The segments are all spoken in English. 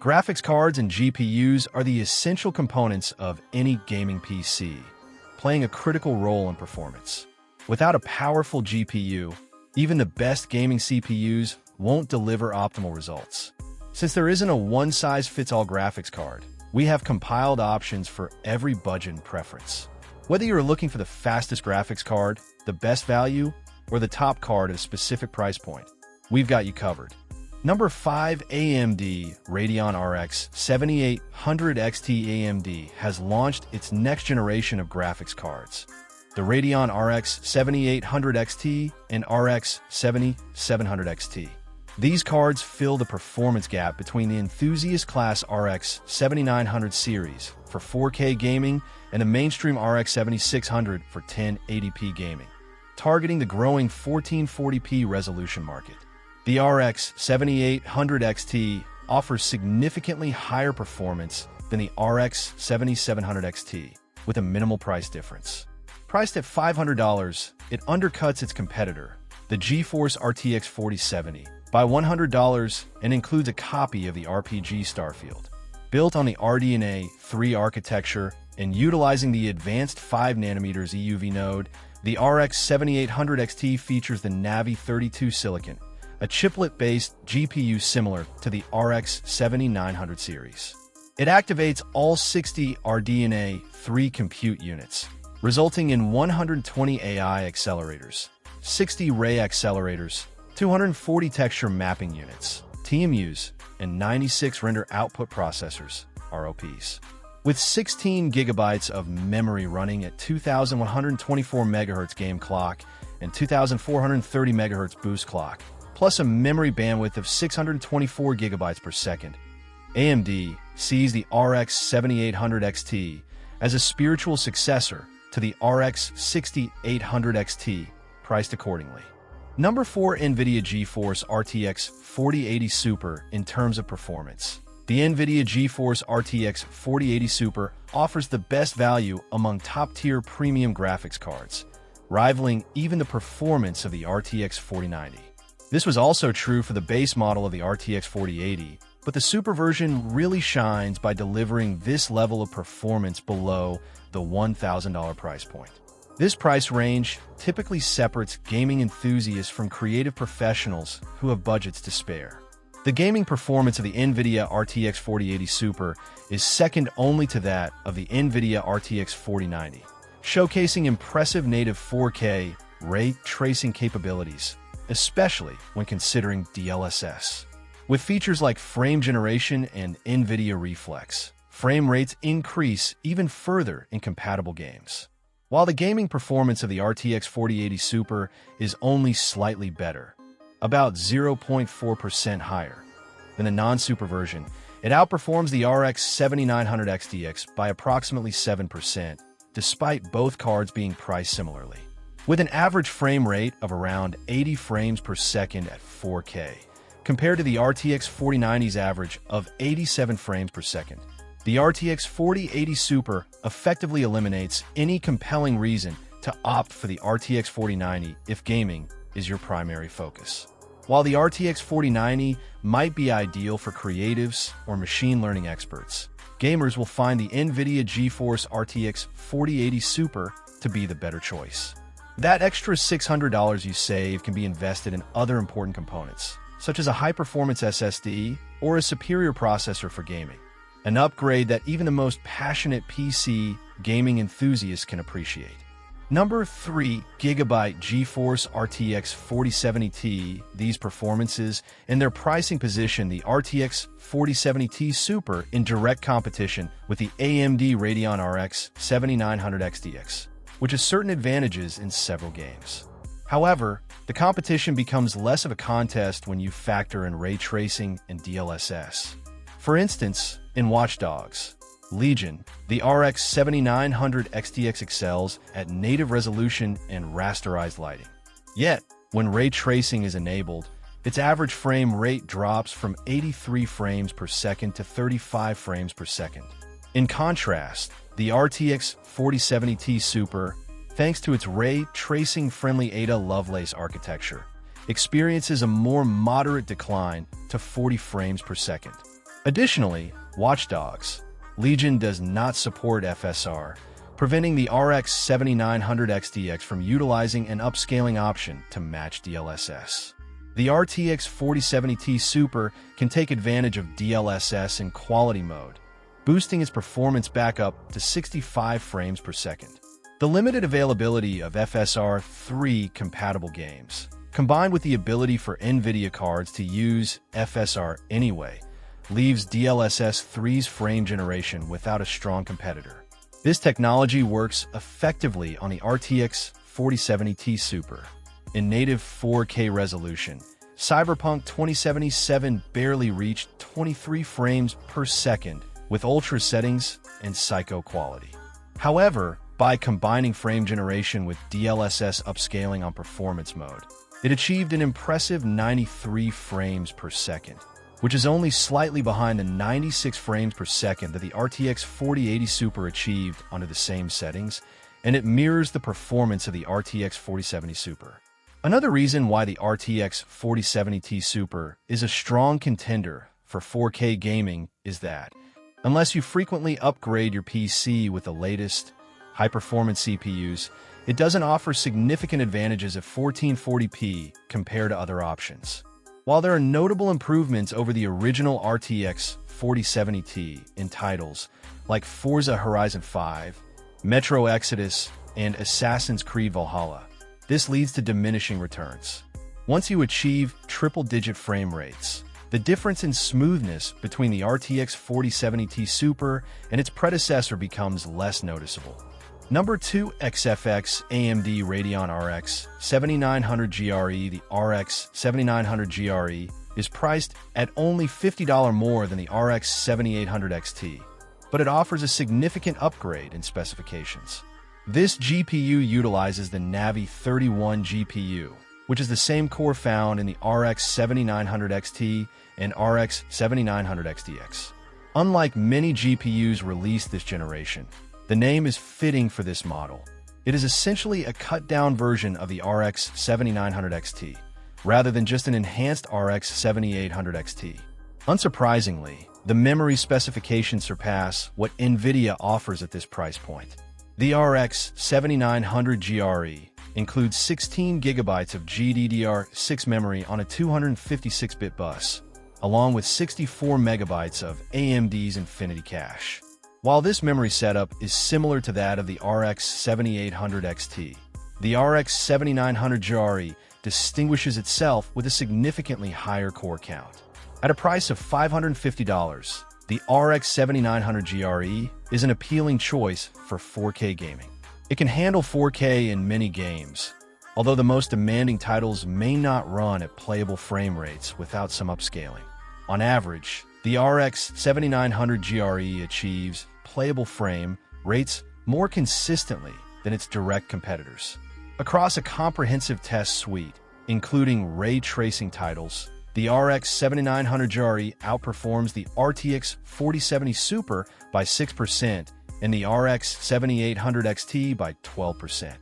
Graphics cards and GPUs are the essential components of any gaming PC, playing a critical role in performance. Without a powerful GPU, even the best gaming CPUs won't deliver optimal results. Since there isn't a one-size-fits-all graphics card, we have compiled options for every budget and preference. Whether you're looking for the fastest graphics card, the best value, or the top card at a specific price point, we've got you covered. Number 5. AMD Radeon RX 7800 XT. AMD has launched its next generation of graphics cards, the Radeon RX 7800 XT and RX 7700 XT. These cards fill the performance gap between the enthusiast-class RX 7900 series for 4K gaming and the mainstream RX 7600 for 1080p gaming, targeting the growing 1440p resolution market. The RX 7800 XT offers significantly higher performance than the RX 7700 XT, with a minimal price difference. Priced at $500, it undercuts its competitor, the GeForce RTX 4070, by $100 and includes a copy of the RPG Starfield. Built on the RDNA 3 architecture and utilizing the advanced 5nm EUV node, the RX 7800 XT features the Navi 32 silicon, a chiplet-based GPU similar to the RX 7900 series. It activates all 60 RDNA 3 compute units, resulting in 120 AI accelerators, 60 ray accelerators, 240 texture mapping units, TMUs, and 96 render output processors, ROPs. With 16 GB of memory running at 2,124 MHz game clock and 2,430 MHz boost clock, plus a memory bandwidth of 624 GB per second, AMD sees the RX 7800 XT as a spiritual successor to the RX 6800 XT, priced accordingly. Number 4. Nvidia GeForce RTX 4080 Super. In terms of performance, the Nvidia GeForce RTX 4080 Super offers the best value among top-tier premium graphics cards, rivaling even the performance of the RTX 4090. This was also true for the base model of the RTX 4080, but the Super version really shines by delivering this level of performance below the $1,000 price point. This price range typically separates gaming enthusiasts from creative professionals who have budgets to spare. The gaming performance of the Nvidia RTX 4080 Super is second only to that of the Nvidia RTX 4090, showcasing impressive native 4K ray tracing capabilities, especially when considering DLSS. With features like frame generation and Nvidia Reflex, frame rates increase even further in compatible games. While the gaming performance of the RTX 4080 Super is only slightly better, about 0.4% higher than the non-Super version, it outperforms the RX 7900 XTX by approximately 7%, despite both cards being priced similarly. With an average frame rate of around 80 frames per second at 4K, compared to the RTX 4090's average of 87 frames per second, the RTX 4080 Super effectively eliminates any compelling reason to opt for the RTX 4090 if gaming is your primary focus. While the RTX 4090 might be ideal for creatives or machine learning experts, gamers will find the Nvidia GeForce RTX 4080 Super to be the better choice. That extra $600 you save can be invested in other important components, such as a high-performance SSD or a superior processor for gaming, an upgrade that even the most passionate PC gaming enthusiasts can appreciate. Number 3. GIGABYTE GeForce RTX 4070 Ti. These performances and their pricing position the RTX 4070 Ti Super in direct competition with the AMD Radeon RX 7900 XTX, which has certain advantages in several games. However, the competition becomes less of a contest when you factor in ray tracing and DLSS. For instance, in Watch Dogs Legion, the RX 7900 XTX excels at native resolution and rasterized lighting. Yet, when ray tracing is enabled, its average frame rate drops from 83 frames per second to 35 frames per second. In contrast, the RTX 4070 Ti Super, thanks to its ray tracing-friendly Ada Lovelace architecture, experiences a more moderate decline to 40 frames per second. Additionally, Watch Dogs Legion does not support FSR, preventing the RX 7900 XTX from utilizing an upscaling option to match DLSS. The RTX 4070 Ti Super can take advantage of DLSS in quality mode, boosting its performance back up to 65 frames per second. The limited availability of FSR 3 compatible games, combined with the ability for Nvidia cards to use FSR anyway, leaves DLSS 3's frame generation without a strong competitor. This technology works effectively on the RTX 4070 Ti Super. In native 4K resolution, Cyberpunk 2077 barely reached 23 frames per second with ultra settings and psycho quality. However, by combining frame generation with DLSS upscaling on performance mode, it achieved an impressive 93 frames per second, which is only slightly behind the 96 frames per second that the RTX 4080 Super achieved under the same settings, and it mirrors the performance of the RTX 4070 Super. Another reason why the RTX 4070 Ti Super is a strong contender for 4K gaming is that, unless you frequently upgrade your PC with the latest high-performance CPUs, it doesn't offer significant advantages at 1440p compared to other options. While there are notable improvements over the original RTX 4070 Ti in titles like Forza Horizon 5, Metro Exodus, and Assassin's Creed Valhalla, this leads to diminishing returns. Once you achieve triple-digit frame rates, the difference in smoothness between the RTX 4070 Ti Super and its predecessor becomes less noticeable. Number 2, XFX AMD Radeon RX 7900 GRE. The RX 7900 GRE is priced at only $50 more than the RX 7800 XT, but it offers a significant upgrade in specifications. This GPU utilizes the Navi 31 GPU, which is the same core found in the RX 7900 XT and RX 7900 XTX. Unlike many GPUs released this generation, the name is fitting for this model. It is essentially a cut-down version of the RX 7900 XT, rather than just an enhanced RX 7800 XT. Unsurprisingly, the memory specifications surpass what Nvidia offers at this price point. The RX 7900 GRE includes 16 GB of GDDR6 memory on a 256-bit bus, along with 64 MB of AMD's Infinity Cache. While this memory setup is similar to that of the RX 7800 XT, the RX 7900 GRE distinguishes itself with a significantly higher core count. At a price of $550, the RX 7900 GRE is an appealing choice for 4K gaming. It can handle 4K in many games, although the most demanding titles may not run at playable frame rates without some upscaling. On average, the RX 7900 GRE achieves playable frame rates more consistently than its direct competitors. Across a comprehensive test suite, including ray tracing titles, the RX 7900 GRE outperforms the RTX 4070 Super by 6% and the RX 7800 XT by 12%.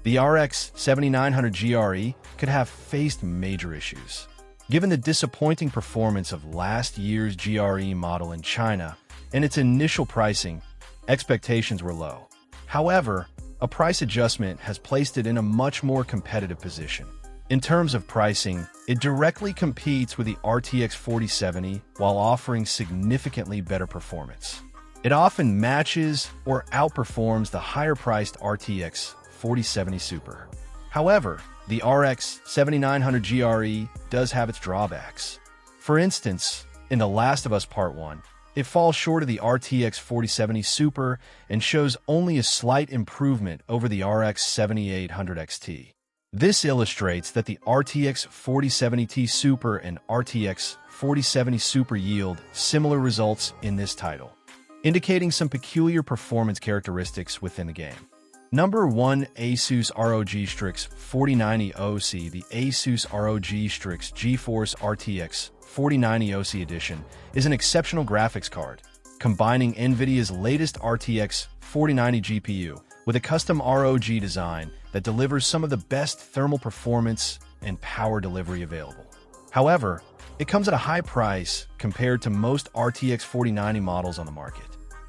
The RX 7900 GRE could have faced major issues. Given the disappointing performance of last year's GRE model in China and its initial pricing, expectations were low. However, a price adjustment has placed it in a much more competitive position. In terms of pricing, it directly competes with the RTX 4070 while offering significantly better performance. It often matches or outperforms the higher-priced RTX 4070 Super. However, the RX 7900 GRE does have its drawbacks. For instance, in The Last of Us Part 1, it falls short of the RTX 4070 Super and shows only a slight improvement over the RX 7800 XT. This illustrates that the RTX 4070 Ti Super and RTX 4070 Super yield similar results in this title, indicating some peculiar performance characteristics within the game. Number 1, ASUS ROG Strix 4090 OC. The ASUS ROG Strix GeForce RTX 4090 OC Edition is an exceptional graphics card, combining Nvidia's latest RTX 4090 GPU with a custom ROG design that delivers some of the best thermal performance and power delivery available. However, It comes at a high price compared to most RTX 4090 models on the market.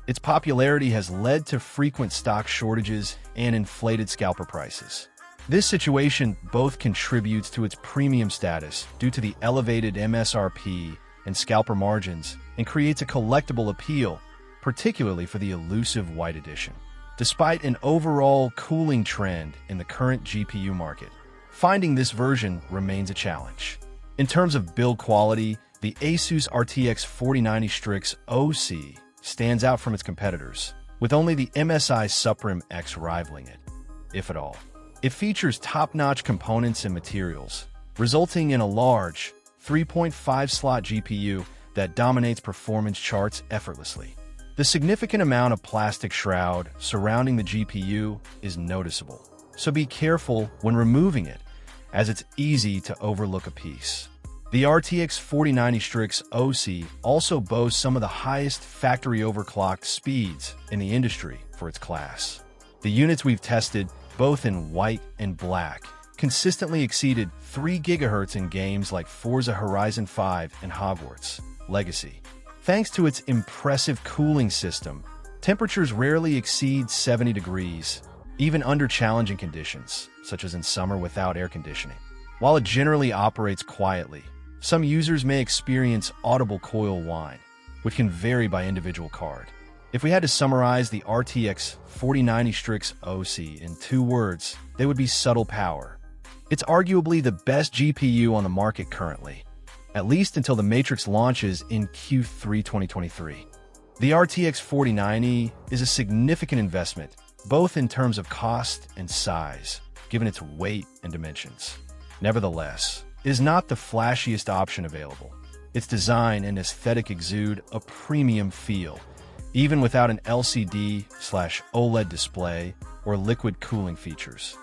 Its popularity has led to frequent stock shortages and inflated scalper prices. This situation both contributes to its premium status due to the elevated MSRP and scalper margins and creates a collectible appeal, particularly for the elusive white edition. Despite an overall cooling trend in the current GPU market, finding this version remains a challenge. In terms of build quality, the ASUS RTX 4090 Strix OC stands out from its competitors, with only the MSI Supreme X rivaling it, if at all. It features top-notch components and materials, resulting in a large 3.5-slot GPU that dominates performance charts effortlessly. The significant amount of plastic shroud surrounding the GPU is noticeable, so be careful when removing it, as it's easy to overlook a piece. The RTX 4090 Strix OC also boasts some of the highest factory overclocked speeds in the industry for its class. The units we've tested, both in white and black, consistently exceeded 3 GHz in games like Forza Horizon 5 and Hogwarts Legacy. Thanks to its impressive cooling system, temperatures rarely exceed 70 degrees, even under challenging conditions, such as in summer without air conditioning. While it generally operates quietly, some users may experience audible coil whine, which can vary by individual card. If we had to summarize the RTX 4090 Strix OC in 2 words, they would be subtle power. It's arguably the best GPU on the market currently, at least until the Matrix launches in Q3 2023. The RTX 4090 is a significant investment, both in terms of cost and size, given its weight and dimensions. Nevertheless, it is not the flashiest option available. Its design and aesthetic exude a premium feel, even without an LCD/OLED display or liquid cooling features.